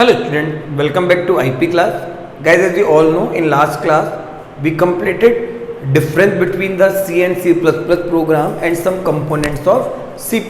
Hello student, welcome back to IP class. Guys, as you all know, in last class we completed difference between the C and C++ program and some components of C++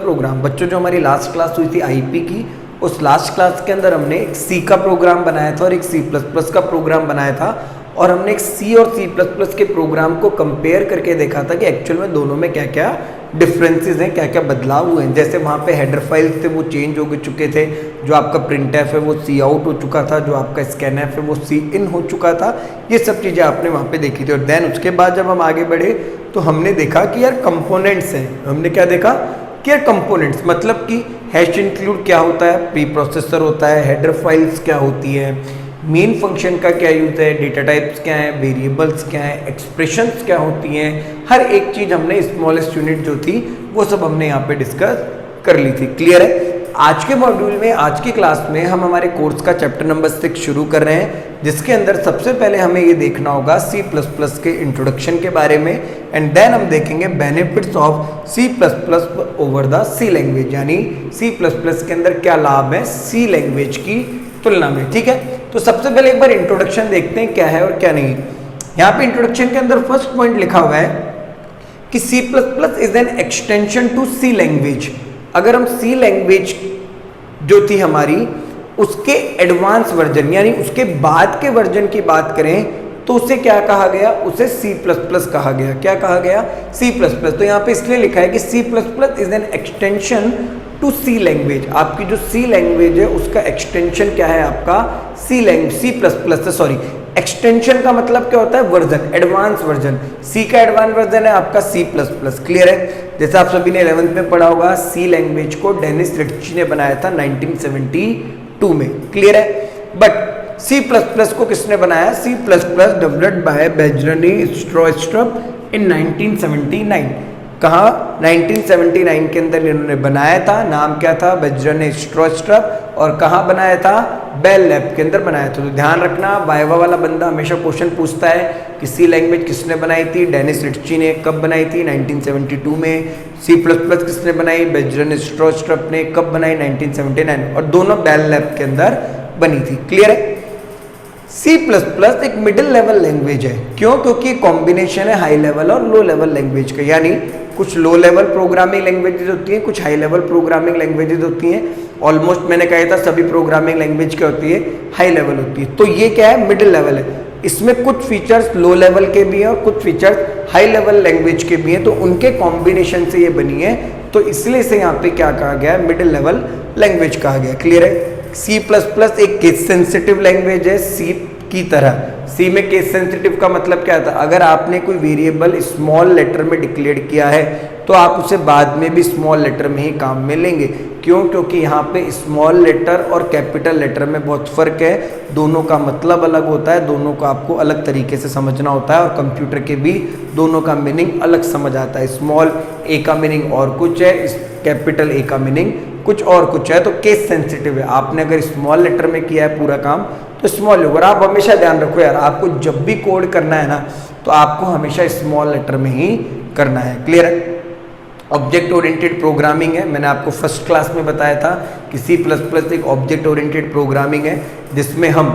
program. बच्चों जो हमारी last class हुई थी IP की, उस last class के अंदर हमने एक C का प्रोग्राम बनाया था और एक C++ का प्रोग्राम बनाया था और हमने एक C और C++ के प्रोग्राम को कंपेयर करके देखा था कि एक्चुअल में दोनों में क्या क्या डिफरेंसेस हैं, क्या क्या बदलाव हुए हैं। जैसे वहाँ पे हेडर फाइल्स थे वो चेंज हो चुके थे, जो आपका प्रिंट एफ है वो सी आउट हो चुका था, जो आपका स्कैन एफ है वो सी इन हो चुका था। ये सब चीज़ें आपने वहाँ पे देखी थी। और देन उसके बाद जब हम आगे बढ़े तो हमने देखा कि यार कंपोनेंट्स हैं। हमने क्या देखा कि यार कंपोनेंट्स मतलब कि हैश इंक्लूड क्या होता है, प्री प्रोसेसर होता है, हेडर फाइल्स क्या होती है, मेन फंक्शन का क्या यूज है, डेटा टाइप्स क्या है, वेरिएबल्स क्या है, एक्सप्रेशंस क्या होती हैं, हर एक चीज़ हमने स्मॉलेस्ट यूनिट जो थी वो सब हमने यहाँ पे डिस्कस कर ली थी। क्लियर है। आज के मॉड्यूल में, आज की क्लास में हम हमारे कोर्स का चैप्टर नंबर 6 शुरू कर रहे हैं, जिसके अंदर सबसे पहले हमें ये देखना होगा C++ के इंट्रोडक्शन के बारे में एंड देन हम देखेंगे benefits of C++ over the C language, यानी C++ के अंदर क्या लाभ है C लैंग्वेज की तुलना में। ठीक है, तो सबसे पहले एक बार इंट्रोडक्शन देखते हैं क्या है और क्या नहीं। यहाँ पे इंट्रोडक्शन के अंदर फर्स्ट पॉइंट लिखा हुआ है कि C++ is an extension to C language. अगर हम C लैंग्वेज जो थी हमारी उसके एडवांस वर्जन यानी उसके बाद के वर्जन की बात करें तो उसे क्या कहा गया, उसे C++ कहा गया। क्या कहा गया? C++। तो यहाँ पे इसलिए लिखा है कि C++ is an extension to C language. आपकी जो C लैंग्वेज है उसका एक्सटेंशन क्या है? आपका C++ सॉरी, एक्सटेंशन का मतलब क्या होता है? Version, advance version. C का एडवांस वर्जन है आपका C++। क्लियर है। जैसे आप सभी ने 11th में पढ़ा होगा, C लैंग्वेज को डेनिस रिच्ची ने बनाया था 1972 में। क्लियर है। बट C++ को किसने बनाया? C++ डेवलप्ड बाय बेंजामिन स्ट्रॉस्ट्रप इन 1979। कहाँ? 1979 के अंदर इन्होंने बनाया था। नाम क्या था? बेंजामिन स्ट्रॉस्ट्रप। और कहाँ बनाया था? बेल लैब के अंदर बनाया था। तो ध्यान रखना, वाइवा वाला बंदा हमेशा क्वेश्चन पूछता है कि C लैंग्वेज किसने बनाई थी? डेनिस रिच्ची ने। कब बनाई थी? 1972 में। C++ किसने बनाई? बेंजामिन स्ट्रॉस्ट्रप ने। कब बनाई? 1979। और दोनों बेल लैब के अंदर बनी थी। क्लियर है। C++ एक मिडिल लेवल लैंग्वेज है। क्यों? क्योंकि कॉम्बिनेशन है हाई लेवल और लो लेवल लैंग्वेज का। यानी कुछ लो लेवल प्रोग्रामिंग लैंग्वेजेस होती हैं, कुछ हाई लेवल प्रोग्रामिंग लैंग्वेजेस होती हैं। ऑलमोस्ट मैंने कहा था सभी प्रोग्रामिंग लैंग्वेज क्या होती है? हाई लेवल होती है। तो ये क्या है? मिडिल लेवल है। इसमें कुछ फीचर्स लो लेवल के भी हैं और कुछ फीचर्स हाई लेवल लैंग्वेज के भी हैं। तो उनके कॉम्बिनेशन से ये बनी है, तो इसलिए इसे यहाँ पे क्या कहा गया है? मिडिल लेवल लैंग्वेज कहा गया। क्लियर है। C++ एक केस सेंसिटिव लैंग्वेज है C की तरह। C में केस सेंसिटिव का मतलब क्या था? अगर आपने कोई वेरिएबल स्मॉल लेटर में डिक्लेयर किया है तो आप उसे बाद में भी स्मॉल लेटर में ही काम में लेंगे। क्यों? क्योंकि यहाँ पे स्मॉल लेटर और कैपिटल लेटर में बहुत फ़र्क है। दोनों का मतलब अलग होता है, दोनों को आपको अलग तरीके से समझना होता है और कंप्यूटर के भी दोनों का मीनिंग अलग समझ आता है। स्मॉल ए का मीनिंग और कुछ है, कैपिटल ए का मीनिंग कुछ और कुछ है। तो केस सेंसिटिव है। आपने अगर स्मॉल लेटर में किया है पूरा काम तो स्मॉल होगा। आप हमेशा ध्यान रखो यार, आपको जब भी कोड करना है ना तो आपको हमेशा स्मॉल लेटर में ही करना है। क्लियर है। ऑब्जेक्ट ओरिएंटेड प्रोग्रामिंग है। मैंने आपको फर्स्ट क्लास में बताया था कि C++ एक ऑब्जेक्ट ओरिएंटेड प्रोग्रामिंग है जिसमें हम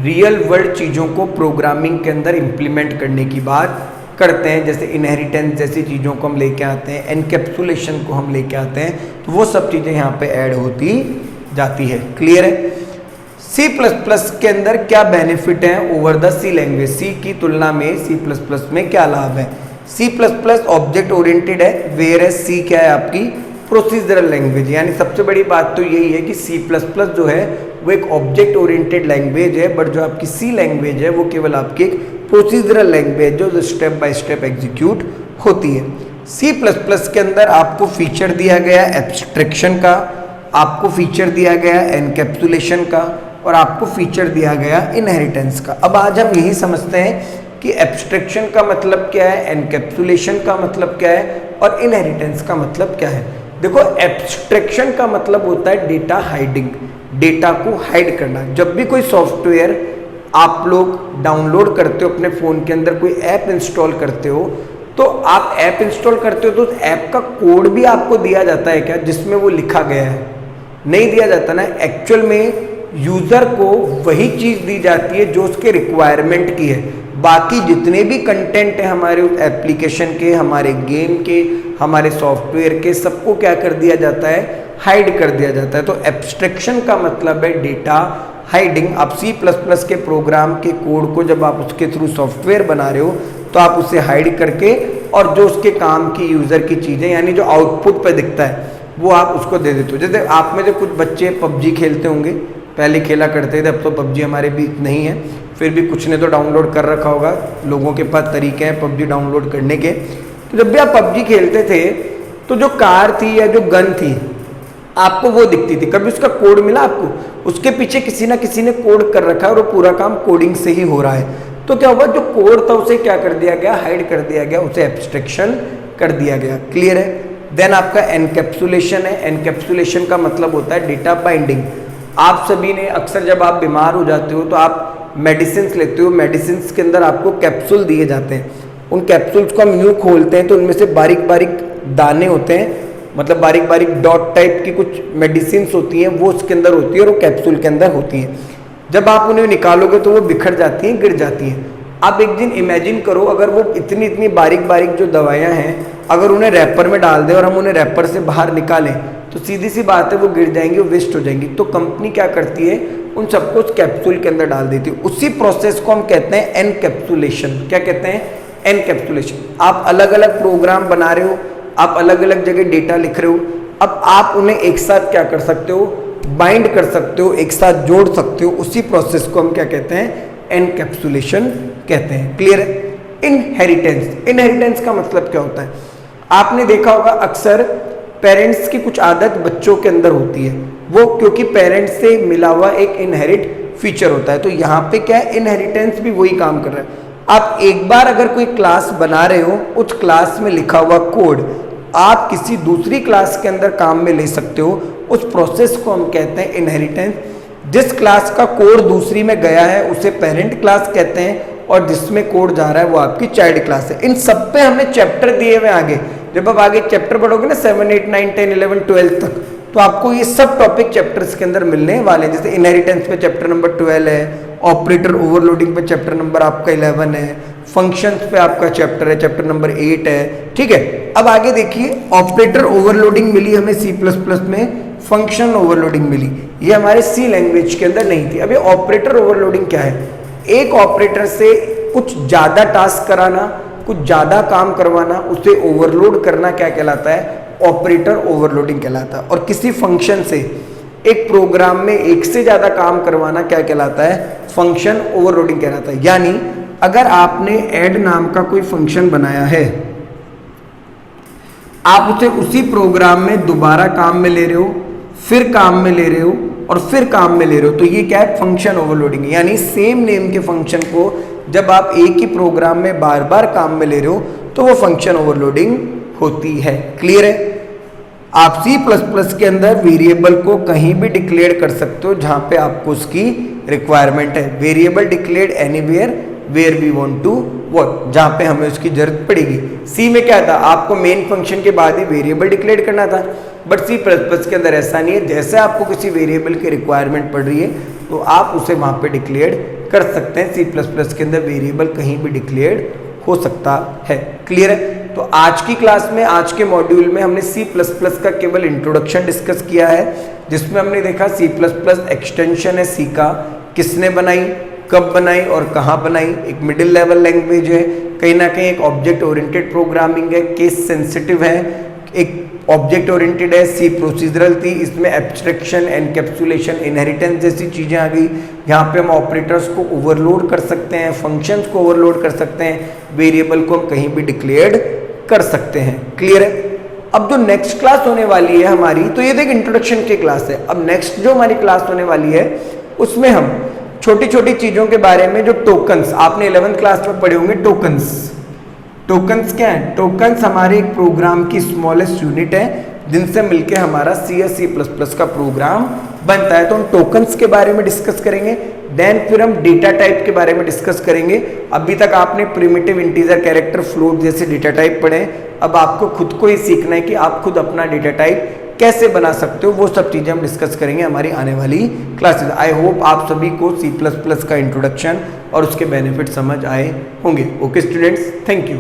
रियल वर्ल्ड चीज़ों को प्रोग्रामिंग के अंदर इम्प्लीमेंट करने की बात करते हैं। जैसे इनहेरिटेंस जैसी चीज़ों को हम लेके आते हैं, एनकैप्सुलेशन को हम लेके आते हैं, तो वो सब चीज़ें यहाँ पे ऐड होती जाती है। क्लियर है। C++ के अंदर क्या बेनिफिट है over the C language? C की तुलना में C++ में क्या लाभ है? C++ ऑब्जेक्ट ओरिएंटेड है, वेयर C क्या है? आपकी प्रोसीजरल लैंग्वेज। यानी सबसे बड़ी बात तो यही है कि C++ जो है वो एक ऑब्जेक्ट ओरिएंटेड लैंग्वेज है, बट जो आपकी C लैंग्वेज है वो केवल आपकी एक प्रोसीजरल लैंग्वेज जो स्टेप बाय स्टेप एग्जीक्यूट होती है। C++ के अंदर आपको फीचर दिया गया एब्स्ट्रैक्शन का, आपको फीचर दिया गया एनकैप्सुलेशन का और आपको फीचर दिया गया इनहेरिटेंस का। अब आज हम यही समझते हैं कि एब्स्ट्रैक्शन का मतलब क्या है, एनकैप्सुलेशन का मतलब क्या है और इनहेरिटेंस का मतलब क्या है। देखो, एब्स्ट्रैक्शन का मतलब होता है डेटा हाइडिंग, डेटा को हाइड करना। जब भी कोई सॉफ्टवेयर आप लोग डाउनलोड करते हो, अपने फ़ोन के अंदर कोई ऐप इंस्टॉल करते हो, तो आप ऐप इंस्टॉल करते हो तो उस ऐप का कोड भी आपको दिया जाता है क्या जिसमें वो लिखा गया है? नहीं दिया जाता ना। एक्चुअल में यूजर को वही चीज दी जाती है जो उसके रिक्वायरमेंट की है। बाकी जितने भी कंटेंट है हमारे एप्लीकेशन के, हमारे गेम के, हमारे सॉफ्टवेयर के, सबको क्या कर दिया जाता है, हाइड कर दिया जाता है। तो एब्स्ट्रैक्शन का मतलब है डेटा हाइडिंग। आप C++ के प्रोग्राम के कोड को जब आप उसके थ्रू सॉफ्टवेयर बना रहे हो तो आप उसे हाइड करके और जो उसके काम की यूजर की चीजें यानी जो आउटपुट पे दिखता है वो आप उसको दे देते हो। जैसे आप में जो कुछ बच्चे पबजी खेलते होंगे, पहले खेला करते थे, अब तो पबजी हमारे बीच नहीं है, फिर भी कुछ ने तो डाउनलोड कर रखा होगा, लोगों के पास तरीके हैं पबजी डाउनलोड करने के। तो जब भी आप पबजी खेलते थे तो जो कार थी या जो गन थी आपको वो दिखती थी, कभी उसका कोड मिला आपको? उसके पीछे किसी ना किसी ने कोड कर रखा है और वो पूरा काम कोडिंग से ही हो रहा है। तो क्या हुआ, जो कोड था उसे क्या कर दिया गया, हाइड कर दिया गया, उसे एब्स्ट्रैक्शन कर दिया गया। क्लियर है? देन आपका एनकैप्सुलेशन है। एनकैप्सुलेशन का मतलब होता है डेटा बाइंडिंग। आप सभी ने अक्सर जब आप बीमार हो जाते हो तो आप मेडिसिन लेते हो, मेडिसिन के अंदर आपको कैप्सूल दिए जाते हैं। उन कैप्सूल्स को हम यूँ खोलते हैं तो उनमें से बारीक बारीक दाने होते हैं, मतलब बारीक बारीक डॉट टाइप की कुछ मेडिसिन होती हैं, वो उसके अंदर होती है और वो कैप्सूल के अंदर होती हैं। जब आप उन्हें निकालोगे तो वो बिखर जाती हैं, गिर जाती हैं। आप एक दिन इमेजिन करो, अगर वो इतनी इतनी बारीक बारीक जो दवाइयाँ हैं अगर उन्हें रैपर में डाल दें और हम उन्हें रैपर से बाहर निकालें तो सीधी सी बात है वो गिर जाएंगी, वो वेस्ट हो जाएंगी। तो कंपनी क्या करती है, उन सबको उस कैप्सूल के अंदर डाल देती है। उसी प्रोसेस को हम कहते हैं एनकैप्सुलेशन। क्या कहते हैं? एनकैप्सुलेशन। आप अलग अलग प्रोग्राम बना रहे हो, आप अलग अलग जगह डेटा लिख रहे हो, अब आप उन्हें एक साथ क्या कर सकते हो, बाइंड कर सकते हो, एक साथ जोड़ सकते हो। उसी प्रोसेस को हम क्या कहते हैं, एनकैप्सुलेशन कहते हैं। क्लियर है? इनहेरिटेंस। इनहेरिटेंस का मतलब क्या होता है? आपने देखा होगा अक्सर पेरेंट्स की कुछ आदत बच्चों के अंदर होती है, वो क्योंकि पेरेंट्स से मिला हुआ एक इनहेरिट फीचर होता है। तो यहाँ पे क्या है, इनहेरिटेंस भी वही काम कर रहा है। आप एक बार अगर कोई क्लास बना रहे हो, उस क्लास में लिखा हुआ कोड आप किसी दूसरी क्लास के अंदर काम में ले सकते हो, उस प्रोसेस को हम कहते हैं इनहेरिटेंस। जिस क्लास का कोड दूसरी में गया है उसे पेरेंट क्लास कहते हैं और जिसमें कोड जा रहा है वो आपकी चाइल्ड क्लास है। इन सब पे हमें चैप्टर दिए हुए आगे, जब आप आगे चैप्टर पढ़ोगे ना 7, 8, 9, 10, 11, 12 तक, तो आपको ये सब टॉपिक चैप्टर्स के अंदर मिलने वाले हैं। जैसे इनहेरिटेंस पे चैप्टर नंबर 12 है, ऑपरेटर ओवरलोडिंग पे चैप्टर नंबर आपका 11 है, फंक्शंस पे आपका चैप्टर है, चैप्टर नंबर 8 है। ठीक है, अब आगे देखिए, ऑपरेटर ओवरलोडिंग मिली हमें C++ में, फंक्शन ओवरलोडिंग मिली, ये हमारे C लैंग्वेज के अंदर नहीं थी। अब ये ऑपरेटर ओवरलोडिंग क्या है? एक ऑपरेटर से कुछ ज़्यादा टास्क कराना, कुछ ज़्यादा काम करवाना, उसे ओवरलोड करना क्या कहलाता है? ऑपरेटर ओवरलोडिंग कहलाता है। और किसी फंक्शन से एक प्रोग्राम में एक से ज़्यादा काम करवाना क्या कहलाता है? फंक्शन ओवरलोडिंग कहलाता है। यानी अगर आपने ऐड नाम का कोई फंक्शन बनाया है, आप उसे उसी प्रोग्राम में दोबारा काम में ले रहे हो, फिर काम में ले रहे हो और फिर काम में ले रहे हो, तो ये क्या है? Function overloading. यानी सेम नेम के फंक्शन को जब आप एक ही प्रोग्राम में बार बार काम में ले रहे हो तो वो फंक्शन ओवरलोडिंग होती है। क्लियर है? आप C++ के अंदर वेरिएबल को कहीं भी डिक्लेयर कर सकते हो जहां पे आपको उसकी रिक्वायरमेंट है। Variable declared anywhere where we want to work, जहां पे हमें उसकी जरूरत पड़ेगी। C में क्या था, आपको मेन फंक्शन के बाद ही वेरिएबल डिक्लेयर करना था, बट C++ के अंदर ऐसा नहीं है। जैसे आपको किसी वेरिएबल की रिक्वायरमेंट पड़ रही है तो आप उसे वहां पे डिक्लेयर कर सकते हैं। C++ के अंदर वेरिएबल कहीं भी डिक्लेयर हो सकता है। क्लियर है? तो आज की क्लास में, आज के मॉड्यूल में हमने C++ का केवल इंट्रोडक्शन डिस्कस किया है, जिसमें हमने देखा C++ एक्सटेंशन है C का, किसने बनाई, कब बनाई और कहाँ बनाई। एक मिडिल लेवल लैंग्वेज है, कहीं ना कहीं एक ऑब्जेक्ट ओरिएंटेड प्रोग्रामिंग है, केस सेंसिटिव है, एक ऑब्जेक्ट ओरिएंटेड है, C प्रोसीजरल थी, इसमें एब्स्ट्रैक्शन, एनकैप्सुलेशन, इनहेरिटेंस जैसी चीज़ें आ गई। यहाँ पे हम ऑपरेटर्स को ओवरलोड कर सकते हैं, फंक्शंस को ओवरलोड कर सकते हैं, वेरिएबल को हम कहीं भी डिक्लेयर्ड कर सकते हैं। क्लियर है? अब जो नेक्स्ट क्लास होने वाली है हमारी, तो ये देख इंट्रोडक्शन की क्लास है। अब नेक्स्ट जो हमारी क्लास होने वाली है उसमें हम छोटी छोटी चीज़ों के बारे में, जो टोकन्स आपने 11th क्लास में पढ़े होंगे, टोकन्स क्या है? टोकन्स हमारे एक प्रोग्राम की स्मॉलेस्ट यूनिट है जिनसे मिलके हमारा C या C++ का प्रोग्राम बनता है। तो हम टोकन्स के बारे में डिस्कस करेंगे। देन फिर हम डेटा टाइप के बारे में डिस्कस करेंगे। अभी तक आपने प्रिमिटिव, इंटीजर, कैरेक्टर, फ्लोट जैसे डेटा टाइप पढ़े हैं। अब आपको खुद को ही सीखना है कि आप खुद अपना डेटा टाइप कैसे बना सकते हो, वो सब चीज़ें हम डिस्कस करेंगे हमारी आने वाली क्लासेस। आई होप आप सभी को C++ का इंट्रोडक्शन और उसके बेनिफिट समझ आए होंगे। Okay students, thank you.